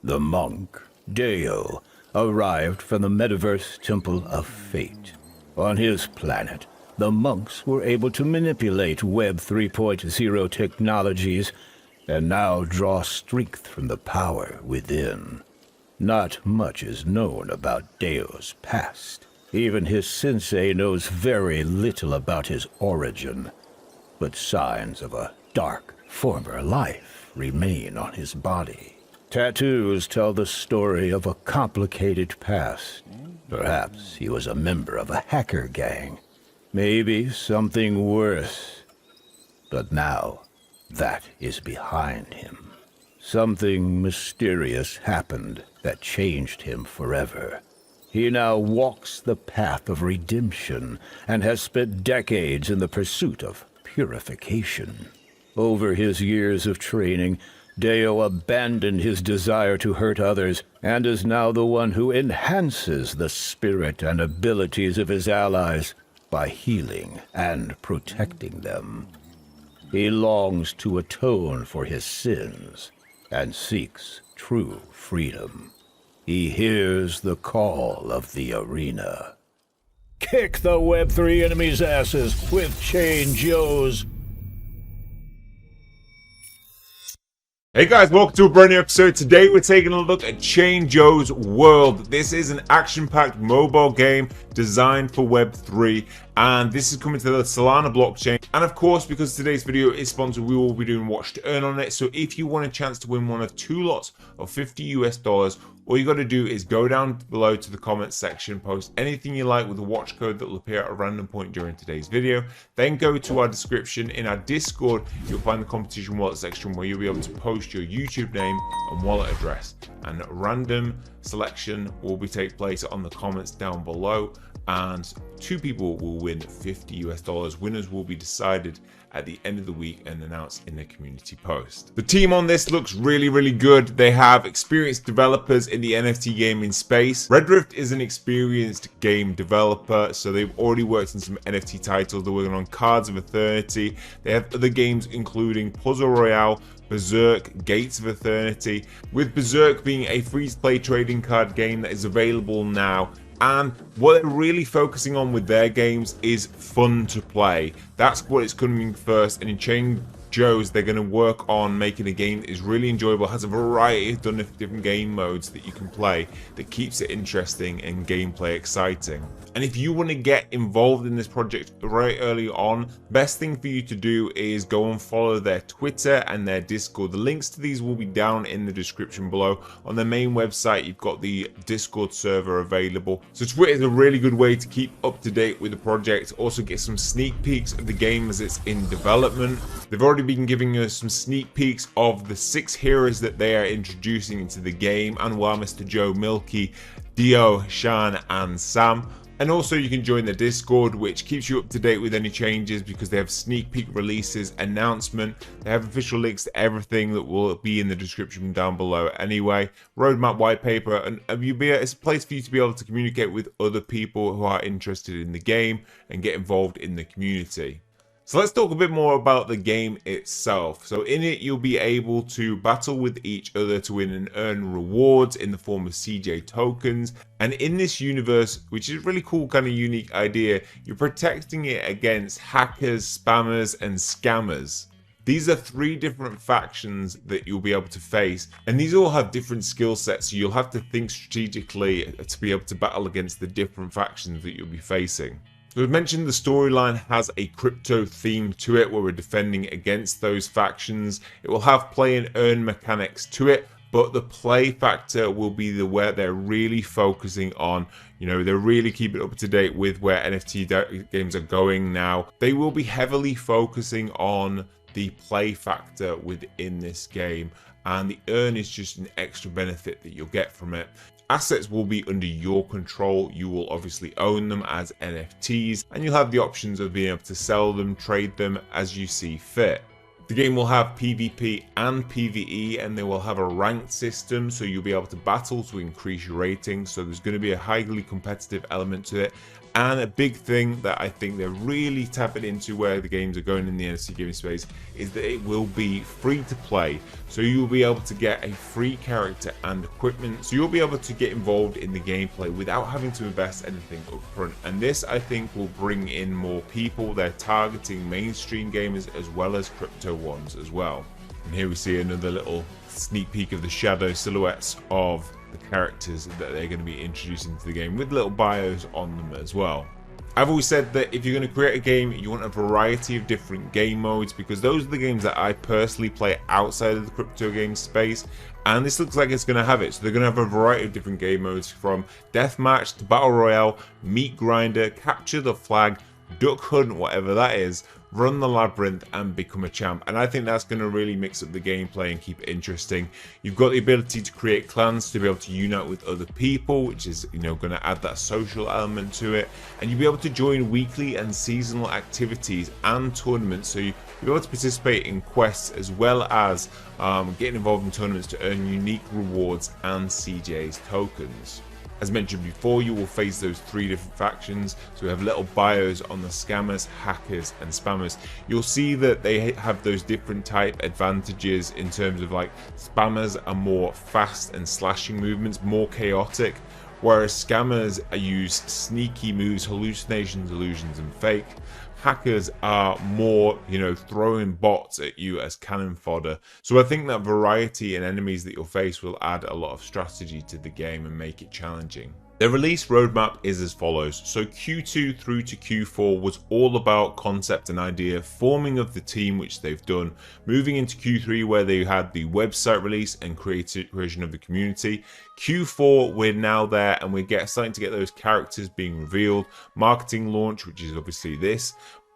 The monk, Deo, arrived from the Metaverse Temple of Fate. On his planet, the monks were able to manipulate Web 3.0 technologies and now draw strength from the power within. Not much is known about Deo's past. Even his sensei knows very little about his origin, but signs of a dark former life remain on his body. Tattoos tell the story of a complicated past. Perhaps he was a member of a hacker gang. Maybe something worse. But now, that is behind him. Something mysterious happened that changed him forever. He now walks the path of redemption and has spent decades in the pursuit of purification. Over his years of training, Deo abandoned his desire to hurt others and is now the one who enhances the spirit and abilities of his allies by healing and protecting them. He longs to atone for his sins and seeks true freedom. He hears the call of the arena. Kick the Web3 enemies' asses with Chain Joe's. Hey guys, welcome to a brand new episode. Today we're taking a look at Chain Joe's World. This is an action-packed mobile game designed for Web3, and this is coming to the Solana blockchain. And of course, because today's video is sponsored, we will be doing watch to earn on it. So if you want a chance to win one of 2 lots of $50 US, all you got to do is go down below to the comments section, post anything you like with a watch code that will appear at a random point during today's video. Then go to our description. In our Discord, you'll find the competition wallet section where you'll be able to post your YouTube name and wallet address. And random selection will take place on the comments down below, and 2 people will win $50 US. Winners will be decided at the end of the week and announced in the community post. The team on this looks really good. They have experienced developers in the NFT gaming space. Redrift is an experienced game developer, so they've already worked on some NFT titles. They're working on Cards of Eternity. They have other games including Puzzle Royale, Berserk, Gates of Eternity, with Berserk being a free-to-play trading card game that is available now. And what they're really focusing on with their games is fun to play. That's what it's coming first. And in Chain Joe's, they're going to work on making a game that is really enjoyable, has a variety of different game modes that you can play, that keeps it interesting and gameplay exciting. And if you want to get involved in this project right early on, best thing for you to do is go and follow their Twitter and their Discord. The links to these will be down in the description below. On their main website, you've got the Discord server available. So Twitter is a really good way to keep up to date with the project. Also get some sneak peeks of the game as it's in development. They've already been giving us some sneak peeks of the 6 heroes that they are introducing into the game, and Mr. Joe, Milky, Dio, Shan, and Sam. And also you can join the Discord, which keeps you up to date with any changes, because they have sneak peek releases, announcement. They have official links to everything that will be in the description down below anyway. Roadmap, white paper, and it's a place for you to be able to communicate with other people who are interested in the game and get involved in the community. So let's talk a bit more about the game itself. So in it, you'll be able to battle with each other to win and earn rewards in the form of CJ tokens. And in this universe, which is a really cool kind of unique idea, you're protecting it against hackers, spammers, and scammers. These are 3 different factions that you'll be able to face, and these all have different skill sets, so you'll have to think strategically to be able to battle against the different factions that you'll be facing. So as mentioned, the storyline has a crypto theme to it where we're defending against those factions. It will have play and earn mechanics to it, but the play factor will be where they're really focusing on. They're really keeping up to date with where NFT games are going now. They will be heavily focusing on the play factor within this game, and the earn is just an extra benefit that you'll get from it. Assets will be under your control. You will obviously own them as NFTs, and you'll have the options of being able to sell them, trade them as you see fit. The game will have PvP and PvE, and they will have a ranked system, so you'll be able to battle to increase your rating. So there's going to be a highly competitive element to it. And a big thing that I think they're really tapping into where the games are going in the NFT gaming space is that it will be free to play. So you'll be able to get a free character and equipment. So you'll be able to get involved in the gameplay without having to invest anything up front. And this, I think, will bring in more people. They're targeting mainstream gamers as well as crypto ones as well. And here we see another little sneak peek of the shadow silhouettes of the characters that they're going to be introducing to the game with little bios on them as well. I've always said that if you're going to create a game, you want a variety of different game modes, because those are the games that I personally play outside of the crypto game space, and this looks like it's going to have it. So they're going to have a variety of different game modes, from deathmatch to battle royale, meat grinder, capture the flag, duck hunt, whatever that is, run the labyrinth, and become a champ. And I think that's going to really mix up the gameplay and keep it interesting. You've got the ability to create clans to be able to unite with other people, which is, you know, going to add that social element to it. And you'll be able to join weekly and seasonal activities and tournaments, so you'll be able to participate in quests as well as getting involved in tournaments to earn unique rewards and CJ's tokens. As mentioned before, you will face those 3 different factions. So we have little bios on the scammers, hackers, and spammers. You'll see that they have those different type advantages in terms of, like, spammers are more fast and slashing movements, more chaotic, whereas scammers use sneaky moves, hallucinations, illusions, and fake. Hackers are more, you know, throwing bots at you as cannon fodder. So I think that variety in enemies that you'll face will add a lot of strategy to the game and make it challenging. The release roadmap is as follows. So Q2 through to Q4 was all about concept and idea, forming of the team, which they've done. Moving into Q3, where they had the website release and creation of the community. Q4, we're now there, and we're starting to get those characters being revealed. Marketing launch, which is obviously this.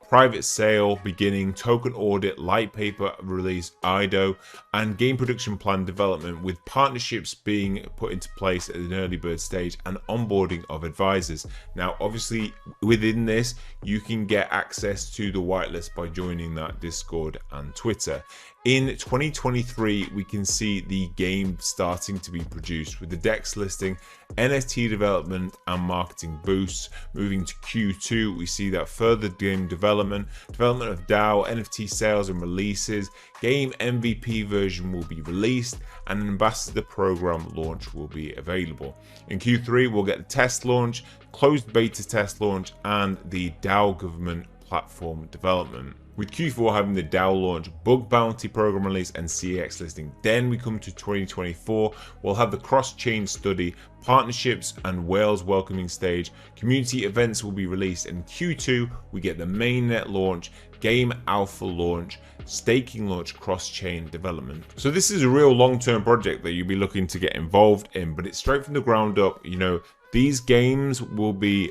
Private sale beginning, token audit, light paper release, IDO, and game production plan development, with partnerships being put into place at an early bird stage and onboarding of advisors. Now, obviously, within this, you can get access to the whitelist by joining that Discord and Twitter. In 2023, we can see the game starting to be produced with the DEX listing, NFT development and marketing boosts. Moving to Q2, we see that further game development of DAO, NFT sales and releases, game MVP version will be released, and an ambassador program launch will be available. In Q3, we'll get the test launch, closed beta test launch, and the DAO government platform development. With Q4 having the DAO launch, bug bounty program release, and CX listing. Then we come to 2024, we'll have the cross-chain study, partnerships, and whales welcoming stage. Community events will be released. In Q2, we get the mainnet launch, game alpha launch, staking launch, cross-chain development. So this is a real long-term project that you'll be looking to get involved in, but it's straight from the ground up. You know, these games will be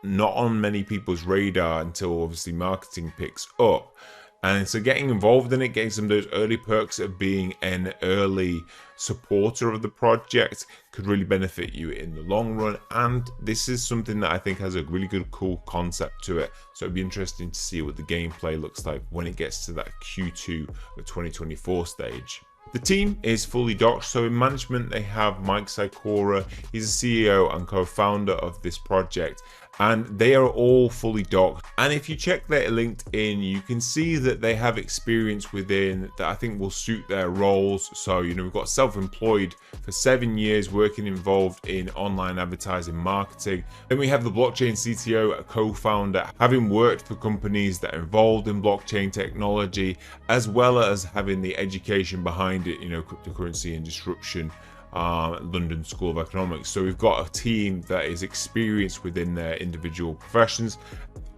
not on many people's radar until obviously marketing picks up. And so getting involved in it, getting some of those early perks of being an early supporter of the project could really benefit you in the long run. And this is something that I think has a really good, cool concept to it. So it'd be interesting to see what the gameplay looks like when it gets to that Q2 of 2024 stage. The team is fully docked, so in management they have Mike Sikora. He's the CEO and co-founder of this project, and they are all fully docked. And if you check their LinkedIn, you can see that they have experience within that I think will suit their roles. So, you know, we've got self-employed for 7 years, working involved in online advertising marketing. Then we have the blockchain CTO, a co-founder, having worked for companies that are involved in blockchain technology, as well as having the education behind it, you know, cryptocurrency and disruption, London School of Economics. So we've got a team that is experienced within their individual professions,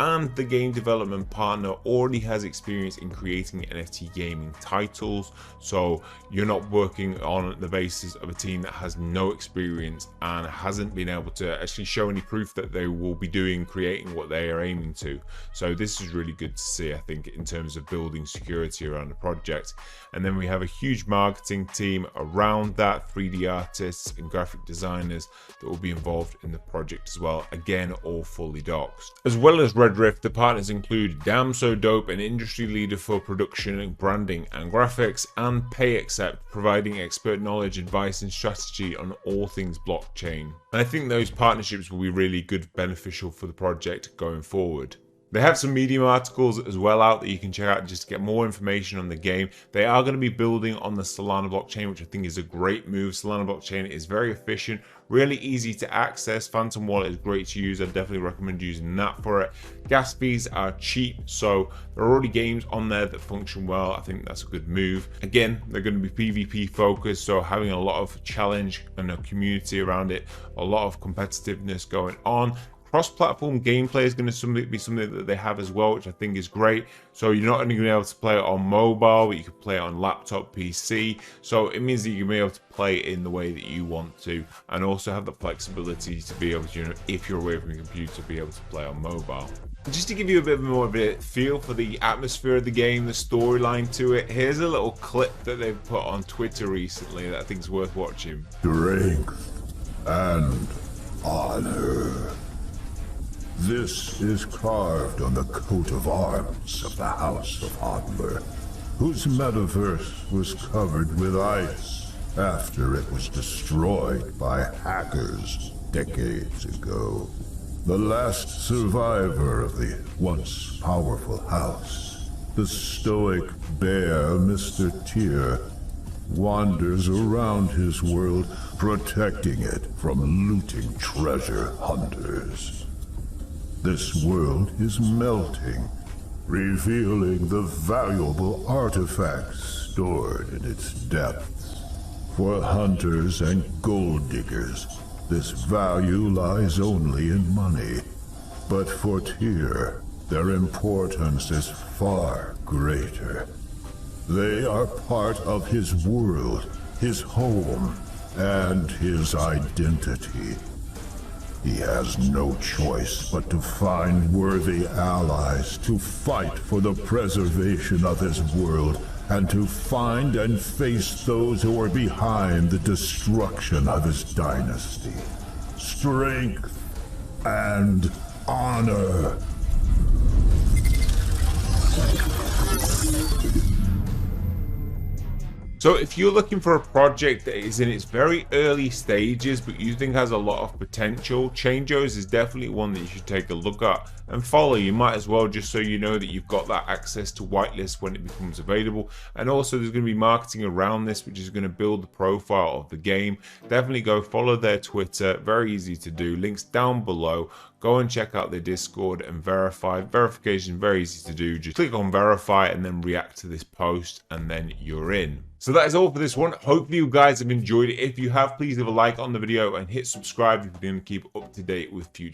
and the game development partner already has experience in creating NFT gaming titles. So you're not working on the basis of a team that has no experience and hasn't been able to actually show any proof that they will be creating what they are aiming to. So this is really good to see, I think, in terms of building security around the project. And then we have a huge marketing team around that, 3D artists and graphic designers that will be involved in the project as well. Again, all fully doxed. As well as Red Drift, the partners include Damn So Dope, an industry leader for production, branding, and graphics, and PayAccept, providing expert knowledge, advice, and strategy on all things blockchain. And I think those partnerships will be really good, beneficial for the project going forward. They have some Medium articles as well out that you can check out just to get more information on the game. They are going to be building on the Solana blockchain, which I think is a great move. Solana blockchain is very efficient, really easy to access. Phantom Wallet is great to use. I definitely recommend using that for it. Gas fees are cheap, so there are already games on there that function well. I think that's a good move. Again, they're going to be PvP focused, so having a lot of challenge and a community around it, a lot of competitiveness going on. Cross-platform gameplay is going to be something that they have as well, which I think is great. So you're not only going to be able to play it on mobile, but you can play it on laptop, PC. So it means that you're going to be able to play it in the way that you want to, and also have the flexibility to be able to, you know, if you're away from your computer, to be able to play on mobile. Just to give you a bit more of a feel for the atmosphere of the game, the storyline to it, here's a little clip that they've put on Twitter recently that I think is worth watching. Strength and honor. This is carved on the coat of arms of the House of Hodler, whose metaverse was covered with ice after it was destroyed by hackers decades ago. The last survivor of the once powerful house, the stoic bear Mr. Tyr, wanders around his world, protecting it from looting treasure hunters. This world is melting, revealing the valuable artifacts stored in its depths. For hunters and gold diggers, this value lies only in money. But for Tyr, their importance is far greater. They are part of his world, his home, and his identity. He has no choice but to find worthy allies to fight for the preservation of his world, and to find and face those who are behind the destruction of his dynasty. Strength and honor. So if you're looking for a project that is in its very early stages but you think has a lot of potential, Changeos is definitely one that you should take a look at and follow. You might as well, just so you know that you've got that access to whitelist when it becomes available. And also there's going to be marketing around this, which is going to build the profile of the game. Definitely go follow their Twitter, very easy to do, links down below. Go and check out their Discord and verify. Verification, very easy to do. Just click on verify and then react to this post and then you're in. So that is all for this one. Hopefully you guys have enjoyed it. If you have, please leave a like on the video and hit subscribe if you're going to keep up to date with future